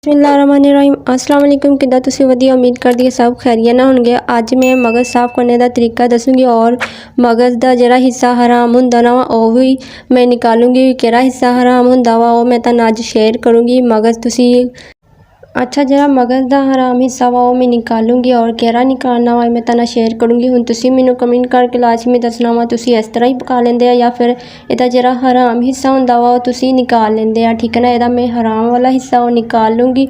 ਬਿਸਮਿल्लाहिर्रहमानिर्रहीम अस्सलाम वालेकुम। किदा तुसी वधिया उम्मीद करदी है सब खैरियत ना होणगे। अज मैं मगज़ साफ़ करने का तरीका दसूँगी और मगज़ का जिहड़ा हिस्सा हराम हुंदा ना वो भी मैं निकालूँगी। किहड़ा हिस्सा हराम हुंदा वा वो मैं तुहानूं अज शेयर करूँगी। मगज़ तुसी अच्छा जिहड़ा मगज़ का हराम हिस्सा वा वो मैं निकालूँगी और किहड़ा निकालना वा मैं तुहानूं शेयर करूँगी। हुण तुसी मैनूं कमेंट करके लाजमी दसना वा तुसी इस तरह ही पका लेंदे आ या फिर इहदा जिहड़ा हराम हिस्सा हुंदा वा वो तुसी निकाल लेंदे आ। ठीक है ना, इहदा मैं हराम वाला हिस्सा वो निकाल लूँगी।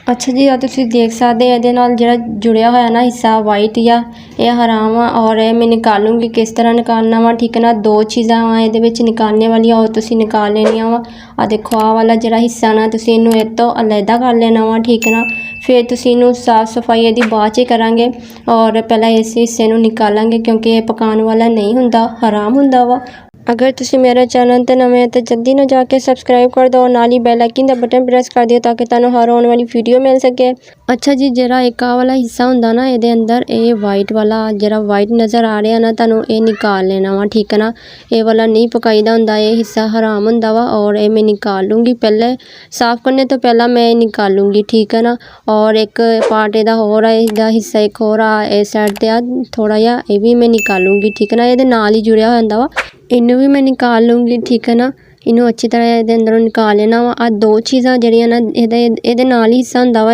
अच्छा जी, तुसी देख सकते इहदे नाल जिहड़ा जुड़िया होया ना हिस्सा वाइट या ये हराम आ और ये मैं निकालूँगी। किस तरह निकालना वा, ठीक है ना, दो चीज़ां वा इहदे विच निकालने वालियां और तुसी निकाल लेनियां वा। आ देखो आ वाला जिहड़ा हिस्सा ना तुसी इहनूं इह तों अलहदा कर लेना वा। ठीक है ना, फिर तुसी इहनूं साफ सफाई इहदी बाद च करांगे और पहला इस हिस्से नूं निकालांगे क्योंकि ये पकाने वाला नहीं हुंदा, हराम हुंदा वा। अगर तुसी मेरे चैनल ते नवे तो जल्दी ना जाके सबसक्राइब कर दो और नाल ही बैल आइकन दा बटन प्रेस कर दिओ ताकि तुहानूं हर आने वाली वीडियो मिल सके। अच्छा जी, जिहड़ा एक आ वाला हिस्सा हुंदा ना इहदे अंदर ये वाइट वाला जिहड़ा वाइट नज़र आ रहा ना तुहानूं ये निकाल लेना वा। ठीक है ना, ये वाला नहीं पकाईदा हुंदा, ये हिस्सा हराम हुंदा वा और ये मैं निकाल लूँगी। पहले साफ़ करने तो पहला मैं निकाल लूँगी। ठीक है ना, और एक पार्ट इहदा होर है, इहदा हिस्सा एक होर आ इस साइड ते आ थोड़ा जिहा ये भी मैं निकालूँगी। ठीक है ना, इहदे नाल ही जुड़िया हुंदा वा, इनू भी मैं निकाल लूँगी। ठीक है ना, इनू अच्छी तरह इहदे अंदरों निकाल लेना वा। आ दो चीज़ां जिहड़ियां ना इहदे नाल ही हिस्सा हुंदा वा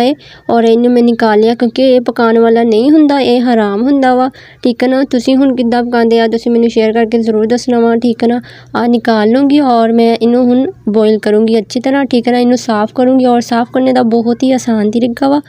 और इनू मैं निकाल लिया क्योंकि ये पकाने वाला नहीं हुंदा, ये हराम हुंदा वा। ठीक है ना, तुसी हुण किद्दां पकांदे आ तुसी मैनूं शेयर करके ज़रूर दसना वा। ठीक है ना, आ निकाल लूँगी और मैं इनू हुण बॉयल करूँगी अच्छी तरह। ठीक है ना, इनू साफ़ करूँगी और साफ़ करने का बहुत ही आसान तरीका वा,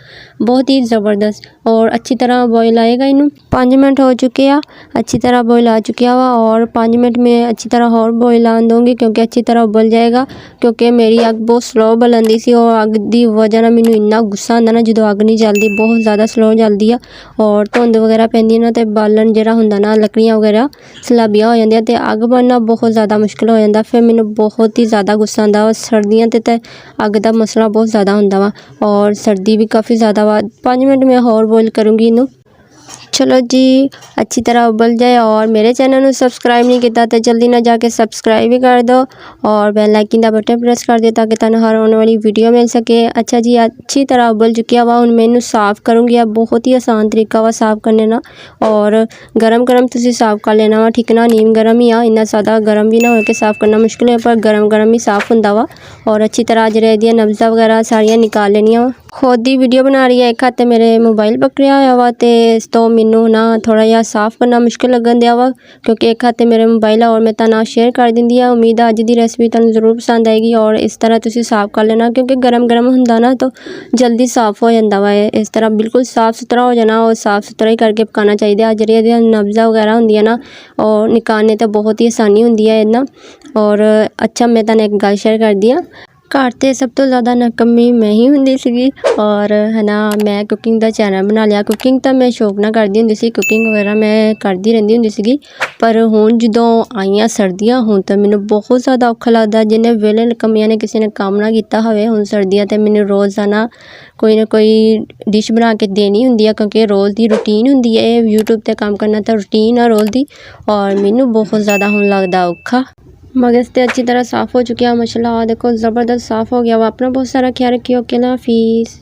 बहुत ही ज़बरदस्त और अच्छी तरह बॉयल आएगा। इनू 5 मिनट हो चुके आ, अच्छी तरह बॉयल आ चुकिया वा और 5 मिनट में अच्छी तरह और बॉयल आन दूँगी क्योंकि अच्छी तरह उबल जाएगा। क्योंकि मेरी अग बहुत स्लो बलंदी सी और अग की वजह नाल मैनूं इन्ना गुस्सा आंदा ना जो अग नहीं जलदी, बहुत ज़्यादा स्लो जलदी आ और धुंद वगैरह पैंदी ना तो बालन जिहड़ा हुंदा ना लकड़ियां वगैरह सलाबियां हो जांदियां ते अग बनना बहुत ज़्यादा मुश्किल हो जांदा। फिर मैनूं बहुत ही ज़्यादा गुस्सा आंदा वा। सर्दियां ते अग दा मसला बहुत ज़्यादा हुंदा वा और सर्दी भी काफ़ी ज़्यादा वा। 5 मिनट में और बॉयल करूँगी इनू। चलो जी, अच्छी तरह उबल जाए और मेरे चैनल को सब्सक्राइब नहीं किया तो जल्दी ना जाके सब्सक्राइब भी कर दो और बेल आइकन का बटन प्रेस कर दो ताकि तुहानूं हर आने वाली वीडियो मिल सके। अच्छा जी, अच्छी तरह उबल चुकिया वा। हुण मैं इनू साफ़ करूँगी। अब बहुत ही आसान तरीका वा साफ़ करने ना और गरम गरम तुसी साफ़ कर लेना वा। ठीक है ना, नीम गरम ही आ, इन्ना ज़्यादा गरम भी ना हो के साफ़ करना मुश्किल है, पर गरम गरम ही साफ़ हुंदा वा और अच्छी तरह जिहड़े इहदियां नब्ज़ां वगैरह सारियां निकाल लेनियां वा। खुद ही वीडियो बना रही है, एक हाथ मेरे मोबाइल पकड़िया होया वा ते इस तो मैनू ना थोड़ा जिहा साफ़ करना मुश्किल लगन दिया वा क्योंकि एक हाथ मेरे मोबाइल है और मैं तुहानूं शेयर कर दिंदी आ। उम्मीद है अज दी रेसिपी तुहानूं ज़रूर पसंद आएगी और इस तरह तुसी साफ़ कर लेना क्योंकि गरम गरम हुंदा ना तो जल्दी साफ़ हो जांदा वा। इस तरह बिल्कुल साफ़ सुथरा हो जाना और साफ़ सुथरा ही करके पकाना चाहिए। जिहड़ियां इहदियां नब्ज़ां वगैरह हुंदियां ना और निकालने तो बहुत ही आसानी हुंदी है इन्ना। और अच्छा, मैं तुहानूं एक गल शेयर करदी आ, घर ते सब तो ज़्यादा नकम्मी मैं ही हुंदी सीगी और है ना मैं कुकिंग का चैनल बना लिया। कुकिंग तो मैं शौक नाल करदी हुंदी सी, कुकिंग वगैरह मैं करदी रहिंदी हुंदी सीगी, पर हुण जदों आईयां सर्दियां हुण तो मैनूं बहुत ज़्यादा औखा लगदा। जिन्हें वेले नकम्मियां ने किसी ने काम ना कीता होवे हुण सर्दियां ते मैनूं रोज़ाना कोई ना कोई डिश बना के देनी हुंदी है क्योंकि रोज़ दी रूटीन हुंदी है। यूट्यूब ते काम करना तो रूटीन है रोज़ दी और मैनूं बहुत ज़्यादा हुण लगदा औखा। मगज़ ते अच्छी तरह साफ़ हो चुकिया माशाल्लाह, देखो ज़बरदस्त साफ़ हो गया वा। अपना बहुत सारा ख्याल रखियो। ओके, अल्लाह हाफिज़।